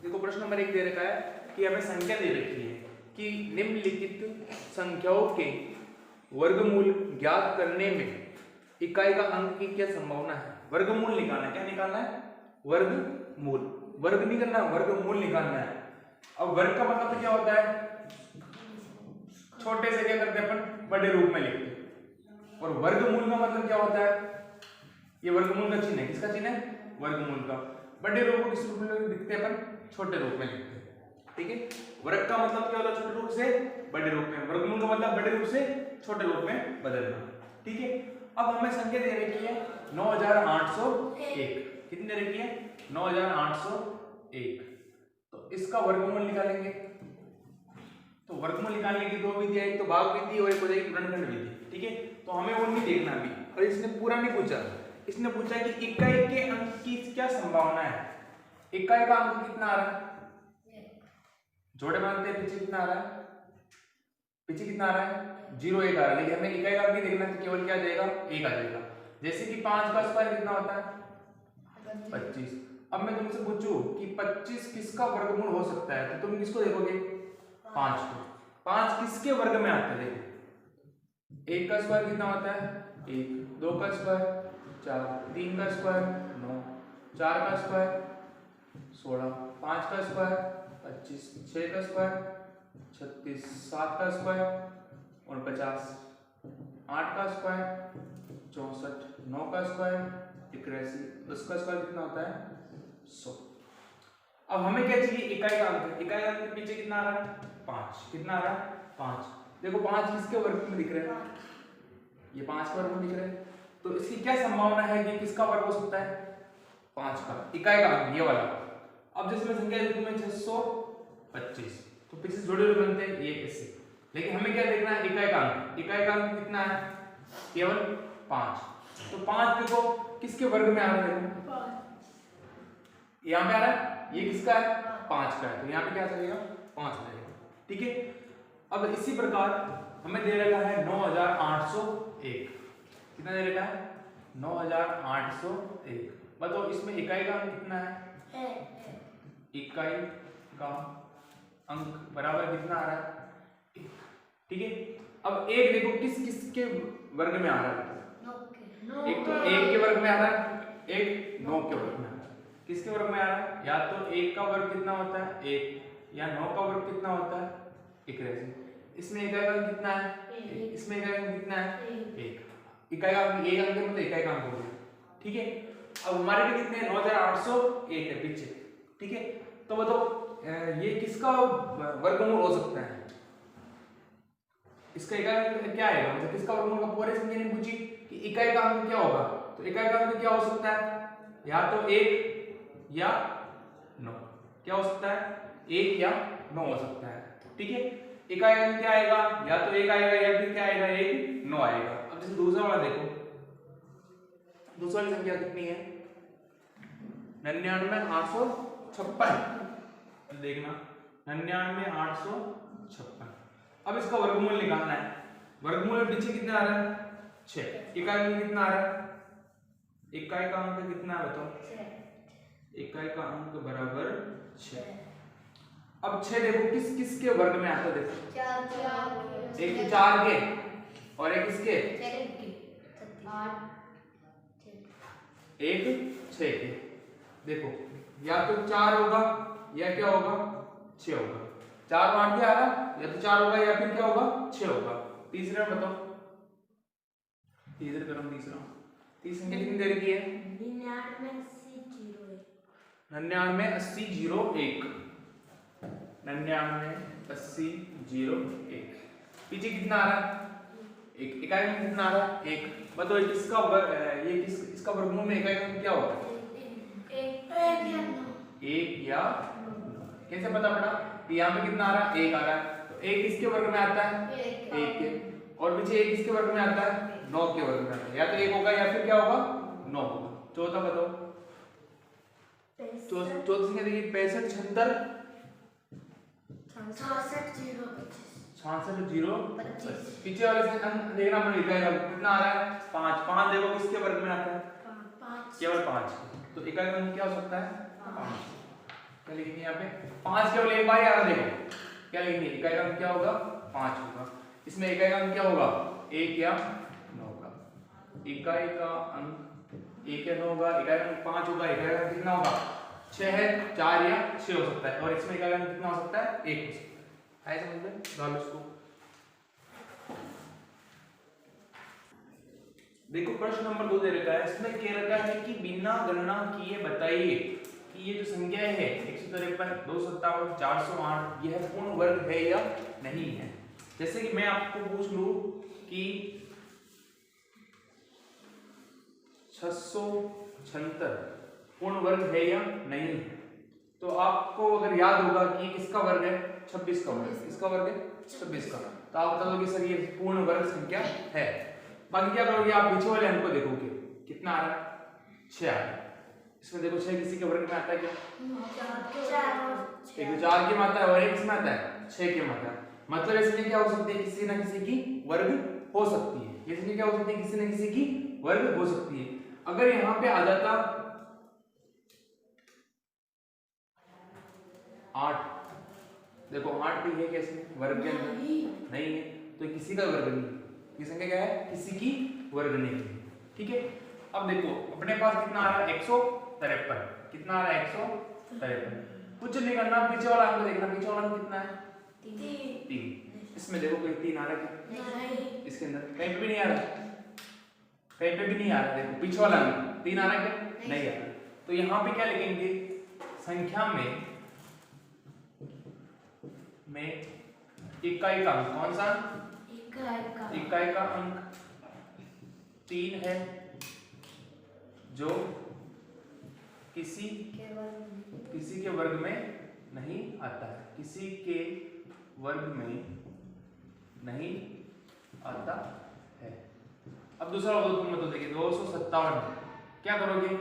देखो प्रश्न नंबर 1 दे रखा है कि हमें संख्या दे रखी है कि निम्नलिखित संख्याओं के वर्गमूल ज्ञात करने में इकाई का अंक की क्या संभावना है। वर्गमूल निकालना है। क्या निकालना है? वर्गमूल। वर्ग नहीं करना, वर्गमूल निकालना है। अब वर्ग का मतलब क्या होता है? छोटे से क्या करते हैं अपन? बड़े रूप में लिखते हैं। और वर्गमूल का मतलब क्या होता है? ये वर्गमूल का चिन्ह है। किसका चिन्ह है? वर्गमूल का। बड़े रूप को किस रूप में लिखते हैं अपन? छोटे रूप में लिखते हैं। ठीक है। वर्ग का मतलब क्या होता है? छोटे रूप से बड़े रूप में। वर्गमूल का मतलब बड़े रूप से छोटे रूप में बदलना। ठीक है। अब हमें संख्या दे रखी है 9801। कितनी दे रखी है? 9801। तो इसका वर्गमूल निकालेंगे। तो वर्गमूल निकालने की दो विधियां, एक तो भाग विधि और एक हो जाएगी गुणनखंड विधि। ठीक है। तो हमें वो नहीं देखना अभी। और इसने पूरा नहीं पूछा, इसने पूछा कि इकाई के अंक की क्या संभावना है। इकाई का अंक कितना आ रहा है? जोड़े मानते हैं। पीछे कितना आ रहा है? पीछे कितना आ रहा है? 0 1 आ रहा है। लेकिन हमें इकाई का अंक देखना है तो केवल क्या आ जाएगा? 1 आ जाएगा। जैसे कि 5 का स्क्वायर कितना होता है? 25। अब मैं तुमसे पूछूं कि 25 किसका वर्गमूल हो सकता है, तो तुम किसको देखोगे? 5 को। 5 किसके वर्ग में आता है? देखो 1 का स्क्वायर कितना होता है? 1, 2 का स्क्वायर 4, 3 का स्क्वायर 9, 4 का स्क्वायर 16, 5 का स्क्वायर 25, 6 का स्क्वायर 36, 7 का स्क्वायर 49, 8 का स्क्वायर 64, 9 का स्क्वायर 81, 10 का स्क्वायर कितना होता है? 100। अब हमें क्या चाहिए? इकाई का अंक। इकाई का अंक पीछे कितना आ रहा है? 5। कितना आ रहा है? 5। देखो 5 किसके वर्ग में दिख रहे हैं? ये 5 का वर्ग में दिख रहे हैं। तो इसकी क्या संभावना है कि किसका वर्ग हो सकता है? 5 का। इकाई का अंक ये वाला। अब जैसे मैं संख्या लिखूं मैं 625, तो पीछे से जोड़े हुए बनते हैं ये ऐसे। लेकिन हमें क्या देखना है? इकाई का अंक। इकाई का अंक कितना है? केवल 5। तो 5 देखो किसके वर्ग में आ रहा है? देखो यहाँ पे आ रहा है। ये किसका है? 5 का है। तो यहाँ पे क्या चलेगा? 5 आ जाएगा। ठीक है। अब इसी प्रकार हमें दे रखा है 9801। कितना दे रखा है? 9801। बताओ इसमें इकाई का अंक कितना है? इकाई का अंक बराबर कितना आ रहा है? ठीक है। अब एक देखो किस किस के वर्ग में आ रहा है? एक तो 1 के वर्ग में आ रहा है, एक 9 के वर्ग में आ रहा है। किसके वर्ग में आ रहा है? या तो 1 का वर्ग कितना होता है? 1, या 9 का वर्ग कितना होता है? 81। इसमें इकाई का अंक कितना है? इसमें इकाई का अंक कितना है? 1। इकाई का अंक 1 अंक मतलब इकाई का अंक हो गया। ठीक है। अब हमारे लिए कितने? 9801 है पीछे। ठीक है। तो बताओ ये किसका वर्गमूल हो सकता है? इसका इकाई अंक क्या आएगा? मतलब किसका वर्गमूल का? पूरे संख्या ने पूछी कि इकाई का अंक क्या होगा, तो इकाई का अंक क्या हो सकता है? या तो 1 या 9। क्या हो सकता है? 1 या 9 हो सकता है। ठीक है। इकाई का अंक क्या आएगा? या तो 1 आएगा या फिर क्या आएगा? 1 9 आएगा। अब जैसे दूसरा वाला देखो, दूसरा वाली संख्या कितनी है? 99,856। देखना 99,856। अब इसका वर्गमूल निकालना है। वर्गमूल पीछे कितना आ रहा है? 6। इकाई अंक कितना आ रहा है? इकाई का अंक कितना है बताओ? 6। इकाई का अंक बराबर 6। अब 6 देखो किस किस के वर्ग में आता है? देखो 4 एक 4 के और एक किसके? 1 6 के। देखो या तो 4 होगा या क्या होगा? 6 होगा। 4 8 के आ रहा है, या तो 4 होगा या फिर क्या होगा? 6 होगा। तीसरा बताओ। तीसरे क्रम तीसरा। तीसरी संख्या कितनी दे रखी है? 99,80,01। 99,80,01। 99,80,01। पीछे कितना आ रहा है? 1। इकाई में कितना आ रहा है? 1। बताओ इसका ये इसका वर्गमूल में इकाई में क्या होगा? 1 या 9। कैसे पता पड़ा कि यहाँ पे कितना आ रहा है? 1 आ रहा है। तो 1 किसके वर्ग में आता है? 1 के। और पीछे 1 किसके वर्ग में आता है? 9 के वर्ग में आता है। या तो 1 होगा या फिर क्या होगा? 9 होगा। चौथा बताओ। चौथी संख्या देखिए 65 76 66,025। पीछे वाले से अंक देखना अपन इकाई का कितना आ रहा है? 5। 5 देखो किसके वर्ग में आता है? 5। केवल 5। तो इकाई का अंक क्या हो सकता है? 5। क्या लिखेंगे यहाँ पे 5 केवल एक बार आ रहा, देखो क्या लिखेंगे, इकाई का अंक क्या होगा 5 होगा। इसमें इकाई का अंक क्या होगा 1 या 9 होगा। इकाई का अंक 1 या 9 होगा, इकाई का अंक 5 होगा, इकाई का अंक कितना होगा 6 है, 4 या 6 हो सकता है, और इसमें इकाई का अंक कितना हो सकता है 1 हो सकता है। समझ में डालो इसको। देखो प्रश्न नंबर 2 दे रखा है, इसमें कह रखा है कि बिना गणना किए बताइए कि ये जो संख्याएं है 153, 257, 408 यह पूर्ण वर्ग है या नहीं है। जैसे कि मैं आपको पूछ लूं कि 676 पूर्ण वर्ग है या नहीं है, तो आपको अगर याद होगा कि किसका वर्ग है 26 का वर्ग, किसका वर्ग है 26 का, तो आप बता दो कि सर ये पूर्ण वर्ग संख्या है। बाकी क्या करोगे आप पीछे वाले अंक को देखोगे कितना आ रहा है 6 आ रहा है। इसमें देखो 6 किसी के वर्ग में आता है क्या, 1 4 के में आता है और 1 किसमें आता है 6 के में आता है। मतलब इसमें क्या हो सकती है किसी ना किसी की वर्ग हो सकती है, इसमें क्या हो सकती है किसी ना किसी की वर्ग हो सकती है। अगर यहाँ पे आ जाता 8, देखो 8 भी है कैसे वर्ग के अंदर नहीं है, तो किसी का वर्ग नहीं, ये संख्या क्या है किसी की वर्ग नहीं है। ठीक है, अब देखो अपने पास कितना आ रहा है 153, कितना आ रहा है 153, कुछ नहीं करना, पीछे वाला अंक देखना, पीछे वाला अंक कितना है 3। इसमें देखो कोई 3 आ रहा है क्या, इसके अंदर कहीं पे भी नहीं आ रहा, कहीं पे भी नहीं आ रहा। देखो पीछे वाला अंक 3 आ रहा है क्या, नहीं आ रहा। तो यहाँ पे क्या लिखेंगे संख्या में इकाई का अंक कौन सा, इकाई का अंक 3 है जो किसी के वर्ग में नहीं आता है, किसी के वर्ग में नहीं आता है। अब दूसरा मतलब देखिए 257, क्या करोगे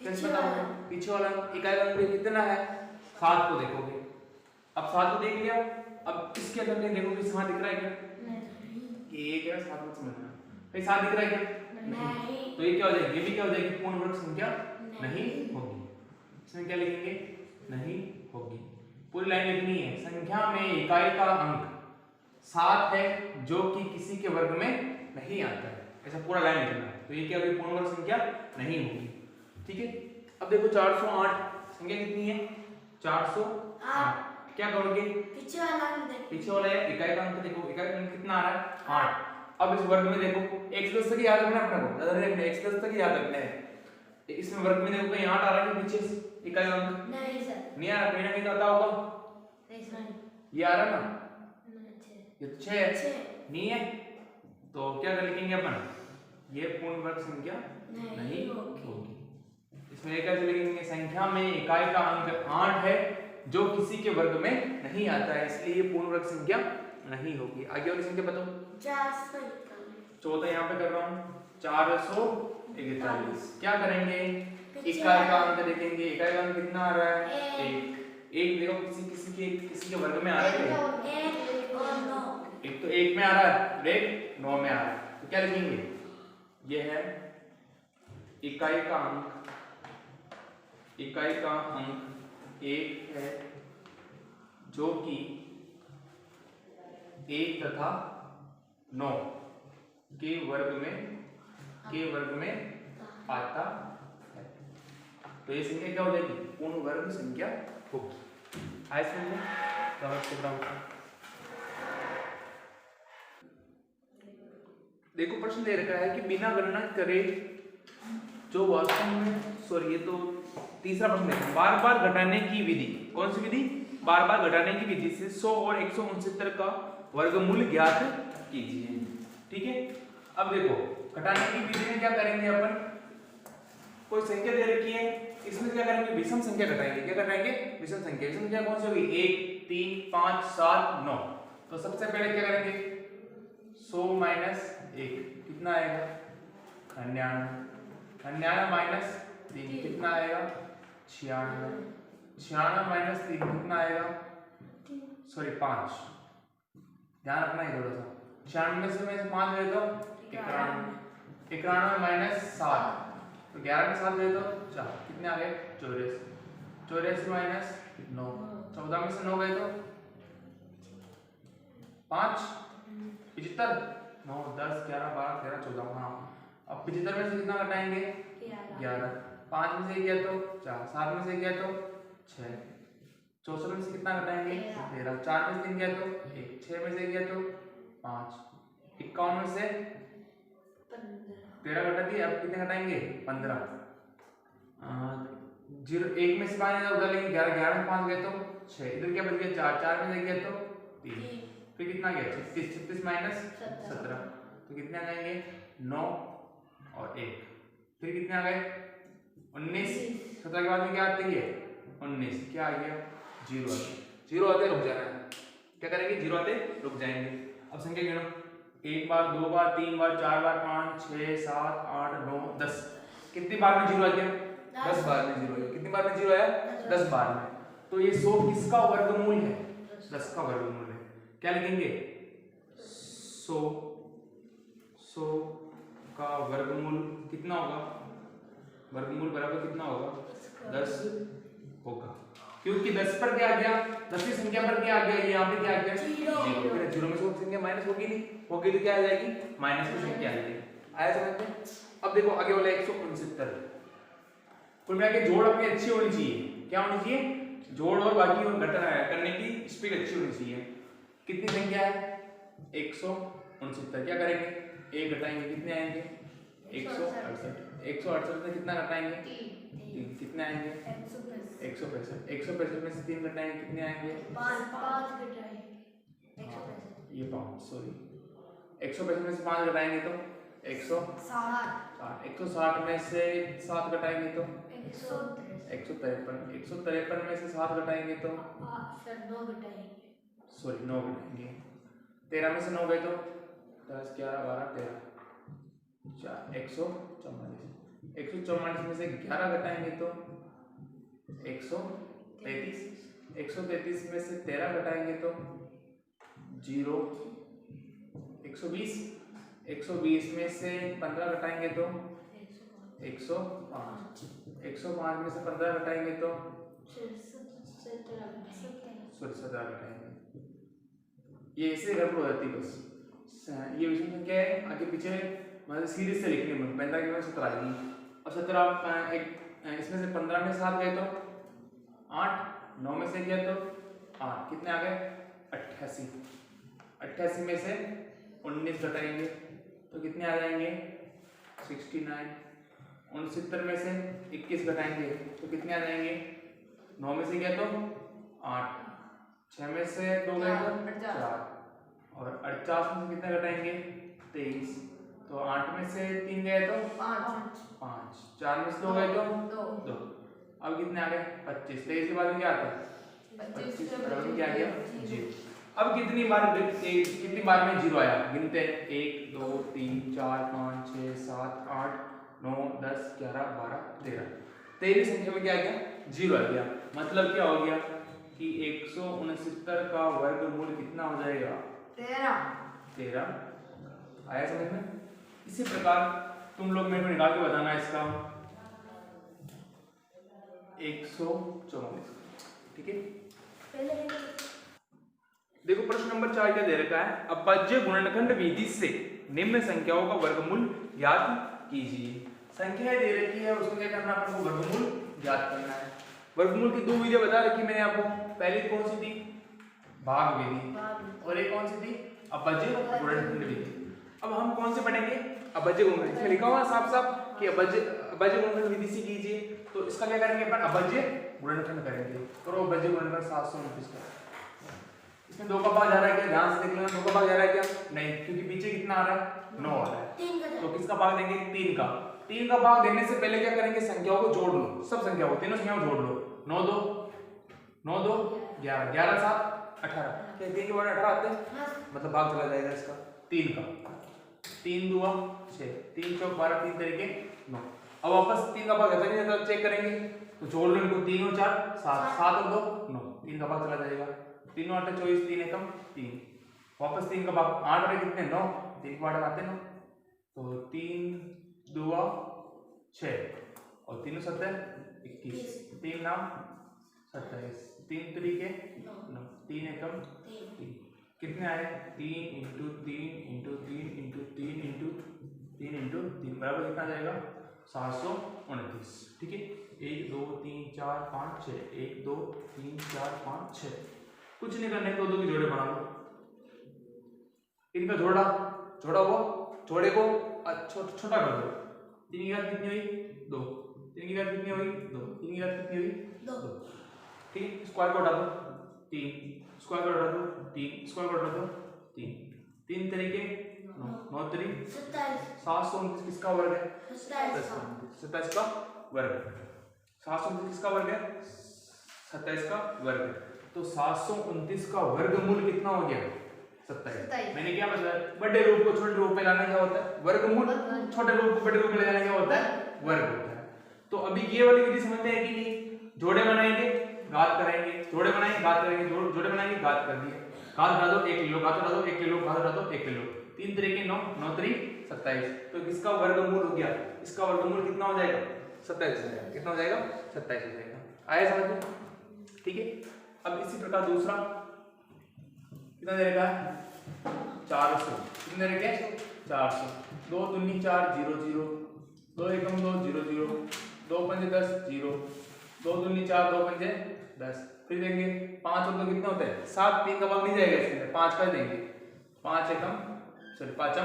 कैसे बताओगे, पीछे वाला इकाई का अंक कितना है 7 को देखोगे। अब 7 को देख लिया, अब इसके अंदर नहीं देखोगे 7 दिख रहा है क्या, कि एक है 7 को समझना, भाई 7 दिख रहा है क्या नहीं, तो ये क्या हो जाएगी, ये भी क्या हो जाएगी पूर्ण वर्ग संख्या नहीं होगी। इसमें क्या लिखेंगे नहीं होगी, पूरी लाइन लिखनी है, संख्या में इकाई का अंक 7 है जो कि किसी के वर्ग में नहीं आता है, ऐसा पूरा लाइन लिखना है। तो ये क्या होगी पूर्ण वर्ग संख्या नहीं होगी। ठीक है, अब देखो 408 संख्या कितनी है 408, क्या करोगे पीछे वाला है इकाई का अंक देखो, इकाई का अंक कितना आ रहा है 8। अब इस वर्ग में देखो 1 से 10 तक याद रखना अपने को, ज्यादा नहीं 1 से 10 तक याद रखना है। इसमें वर्ग में देखो कहीं 8 आ रहा है पीछे इकाई का अंक नहीं सर, नहीं आ रहा, कहीं ना कहीं आता होगा नहीं सर, ये आ रहा ना ये तो 6 है नहीं है, तो क्या लिखेंगे अपन ये पूर्ण वर्ग संख्या नहीं होगी। इसमें क्या लिखेंगे संख्या में इकाई का अंक 8 है जो किसी के वर्ग में नहीं आता है, इसलिए ये पूर्ण वर्ग संख्या नहीं होगी। आगे वाली संख्या बताओ, 441, चौथा यहाँ पे कर रहा हूँ 441। क्या करेंगे इकाई का अंक देखेंगे, इकाई का अंक कितना आ रहा है 1 देखो किसी के वर्ग में आ रहा है, एक तो 1 में आ रहा है और एक 9 में आ रहा है, तो क्या लिखेंगे ये है इकाई का अंक 1 है जो कि 1 तथा 9 के वर्ग में आता है, तो ये संख्या क्या हो जाएगी पूर्ण वर्ग संख्या होगी। आए समझ में, देखो प्रश्न दे रखा है कि बिना गणना करे जो वास्तव में सॉरी ये तो तीसरा प्रश्न है, बार बार घटाने की विधि, कौन सी विधि बार बार घटाने की विधि से 100 और 169 का वर्गमूल ज्ञात कीजिए। ठीक है, अब देखो घटाने की विधि में क्या करेंगे अपन, कोई संख्या दे रखी है इसमें क्या करेंगे विषम संख्या घटाएंगे, क्या घटाएंगे विषम संख्या। विषम संख्या कौन सी होगी 1 3 5 7 9, तो सबसे पहले क्या करेंगे 100 माइनस 1 कितना आएगा 99, 99 माइनस 3 कितना आएगा 96, 96 माइनस 3 कितना आएगा सॉरी 5, ध्यान रखना है थोड़ा सा, 96 में से 5 गए तो 91, 91 माइनस 7 तो 11 के साथ गए तो 4 कितने आ गए 84, 84 माइनस 9, 14 में से 9 गए तो 5, 75, 9, 10, 11, 12, 13, 14। हाँ, अब 75 में से कितना घटाएंगे? 11। 5 में से गया तो 4, 7 में से गया तो 6, 64 में से कितना घटाएंगे? 13, 4 में से 3 गया तो 1, 6 में से गया तो 5, 51 में से 13 घटा दिए। अब कितने घटाएंगे? 15। 0, 1 में से 5 उधर लेंगे, 11, 11 में 5 गए तो 6, इधर क्या बच गया? 4, 4 में से गया तो 3, फिर कितना गया? 36, 36 माइनस 17, तो कितने आ जाएंगे? 9 और 1, फिर कितने आ गए? 19। 17 के बाद में क्या आते हैं? 19, क्या आ गया? 0 आ गया। 0 आते रुक जाना है। क्या करेंगे? 0 आते रुक जाएंगे। अब संख्या गिनो, 1 बार, 2 बार, 3 बार, 4 बार, 5, 6, 7, 8, 9, 10। कितनी बार में 0 आ गया? 10 बार में 0 आ गया। कितनी बार में 0 आया? 10 बार में। तो ये 100 किसका वर्गमूल है? 10 का वर्गमूल है। क्या लिखेंगे? 100 का वर्गमूल कितना होगा? वर्गमूल बराबर कितना होगा? 10 होगा, क्योंकि 10 पर क्या आ गया? 10वीं संख्या पर क्या आ गया? यहाँ पे क्या आ गया? 0। फिर 0 में से संख्या माइनस होगी नहीं, होगी तो क्या आ जाएगी? माइनस की संख्या आ जाएगी। आया समझ में? अब देखो आगे वाला 169। कुल मिला के जोड़ अपनी अच्छी होनी चाहिए। क्या होनी चाहिए? जोड़ और बाकी घटाना करने की स्पीड अच्छी होनी चाहिए। कितनी संख्या है? 169। क्या करेंगे? 1 घटाएंगे, कितने आएंगे? 168। 168 में कितना घटाएंगे? 3। कितने आएंगे? 165। 165 में से 3 घटाएंगे, कितने आएंगे? 5 घटाएंगे। ये 5, सॉरी, 165 में से 5 घटाएंगे तो 160। 160 में से 7 घटाएंगे तो 153। 153 में से 7 घटाएंगे तो 9 घटाएंगे, सॉरी 9 घटाएंगे। 13 में से 9 गए तो 10, 11, 12, 13, 144। 144 में से 11 घटाएंगे तो 133। 133 में से 13 घटाएंगे तो 0। 120। 120 में से 15 घटाएंगे तो 105। 105 में से 15 घटाएंगे तो 17 घटाएंगे। ये ऐसे गड़बड़ हो जाती बस। ये विषम संख्या है, आगे पीछे मतलब सीरीज से लिखने में 15 के बाद 17 आएगी। और 17 इसमें से 15 में 7 गए तो 8, 9 में से गया तो 8, कितने आ गए? 88। 88 में से 19 घटाएंगे तो कितने आ जाएंगे? 69। 69 में से 21 घटाएंगे तो कितने आ जाएंगे? 9 में से गया तो 8, 6 में से 2 गए तो 4, और 48 में से कितने घटाएंगे? 23। तो 8 में से 3 गए तो 5, 4 में से 2 गए तो 2। अब कितने आ गए? 25। 23 के बाद में क्या आता है? 25 बराबर क्या आ गया? 0। अब कितनी बार में 0 आया? गिनते हैं, 1, 2, 3, 4, 5, 6, 7, 8, 9, 10, 11, 12, 13। 13वीं संख्या में क्या आ गया? 0 आ गया। मतलब क्या हो गया कि 169 का वर्गमूल कितना हो जाएगा? 13। आया समझ में? इसी प्रकार तुम लोग मेरे को निकाल के बताना इसका 144। ठीक है, देखो प्रश्न नंबर 4 क्या दे रखा है? अपज्य गुणनखंड विधि से निम्न संख्याओं का वर्गमूल ज्ञात कीजिए। संख्याएं दे रखी है, उसको क्या करना? अपन को वर्गमूल ज्ञात करना है। वर्गमूल की 2 विधियां बता रखी मैंने आपको। पहली कौन सी थी? भाग विधि, और एक कौन सी थी? अपज्य गुणनखंड विधि। अब हम कौन से पढ़ेंगे? अपज्य गुणनखंड। इसमें लिखा हुआ साफ साफ कि अपज्य गुणनखंड विधि से कीजिए। तो इसका क्या करेंगे अपन? अपज्य गुणनखंड करेंगे। करो अपज्य गुणनखंड 729 का। इसमें 2 का भाग जा रहा है क्या? ध्यान से देख लेना। 2 का भाग जा रहा है क्या? नहीं, क्योंकि पीछे कितना आ रहा है? 9 आ रहा है। तो किसका भाग देंगे? 3 का। 3 का भाग देने से पहले क्या करेंगे? संख्याओं को जोड़ लो, सब संख्याओं को, तीनों संख्याओं को जोड़ लो। 9 2 11, 11 7 18। क्या 3 के बाद 18 आते हैं? मतलब भाग चला जाएगा इसका 3 का। 3 2 6, 3 4 12, 3 तरीके 9। अब वापस 3 का भाग जाता नहीं जाता, चेक करेंगे तो जोड़ लो इनको। 3 और 4 7, 7 और 2 9, 3 का भाग चला जाएगा। 3 8 24, 3 एकम 3। वापस 3 का भाग 8 और कितने? 9, 3 के बाद आते 9। तो 3 2 6 और 3 7 21, 3 9 27 3 तरीके 9 3 एकम 3 कितने आए 3 into 3 into 3 into 3 into 3 into 3 बराबर कितना जाएगा 729। ठीक है 1 2 3 4 5 6 1 2 3 4 5 6 कुछ नहीं करने दो के जोड़े बना लो इनका जोड़ा हुआ जोड़े को छोटा कर दो 3 की घात कितनी हुई 2 3 की घात कितनी हुई 2 3 की घात कितनी हुई 2 ठीक है स्क्वायर को हटा दो 3 स्क्वायर को हटा दो 3 स्क्वायर को हटा दो 3 तरीके 9 तरी 729 किसका वर्ग है 27 का वर्ग 729 किसका वर्ग है 27 का वर्ग है तो 729 का वर्गमूल कितना हो गया 27। मैंने क्या बताया बड़े रूप को छोटे रूप में लाना क्या होता है वर्गमूल छोटे रूप को बड़े रूप में लाना क्या होता है वर्ग होता है। तो अभी ये वाली विधि समझ में है कि नहीं जोड़े बनाएंगे घात करेंगे जोड़े बनाएंगे घात करेंगे जोड़े बनाएंगे घात कर दिए घात हटा दो 1 किलो घात हटा दो 1 किलो घात हटा दो 1 किलो 3 तरीके 9 9 तरी 27 तो किसका वर्गमूल हो गया इसका वर्गमूल कितना हो जाएगा 27 हो जाएगा कितना हो जाएगा 27 हो जाएगा आया समझ में ठीक है। अब इसी प्रकार दूसरा कितना दे रखा है 400 कितने दे रखे 400 2 दूनी 4 0 0 2 एकम 2 0 0 2 पंजे 10 0 2 दूनी 4 2 पंजे 10 फिर देंगे 5 और 2 कितने होते हैं 7 3 का भाग नहीं जाएगा इसके अंदर 5 का देंगे 5 एकम सॉरी 5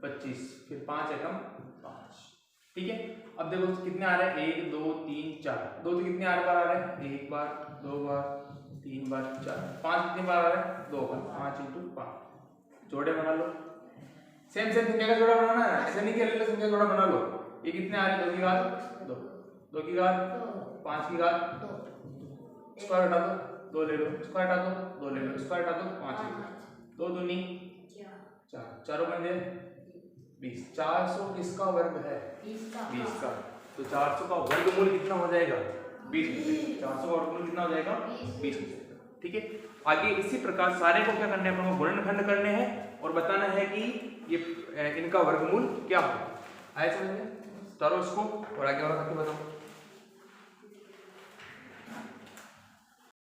25 फिर 5 एकम 5 ठीक है। अब देखो कितने आ रहे हैं 1 2 3 4 2 तो कितने बार आ रहे हैं 1 बार 2 बार 3 बार 4 5 कितने बार आ रहा है 2 बार 5 इंटू 5 जोड़े बना लो सेम संख्या का जोड़ा बनाना है ऐसा नहीं कि अलग संख्या जोड़ा बना लो ये कितने आ रहे हैं 2 की घात 2 की घात 5 की घात स्क्वायर हटा दो 2 ले लो स्क्वायर हटा दो 2 ले लो स्क्वायर हटा दो 5 ले लो 2 दूनी 4 चारों बन जाए 20 400 किसका वर्ग है 20 का तो 400 का वर्गमूल कितना हो जाएगा 20 400 का वर्गमूल कितना हो जाएगा 20 ठीक है। आगे इसी प्रकार सारे को क्या करना है अपन को गुणनखंड करने हैं और बताना है कि ये इनका वर्गमूल क्या होगा आया समझ में करो इसको और आगे और बताओ।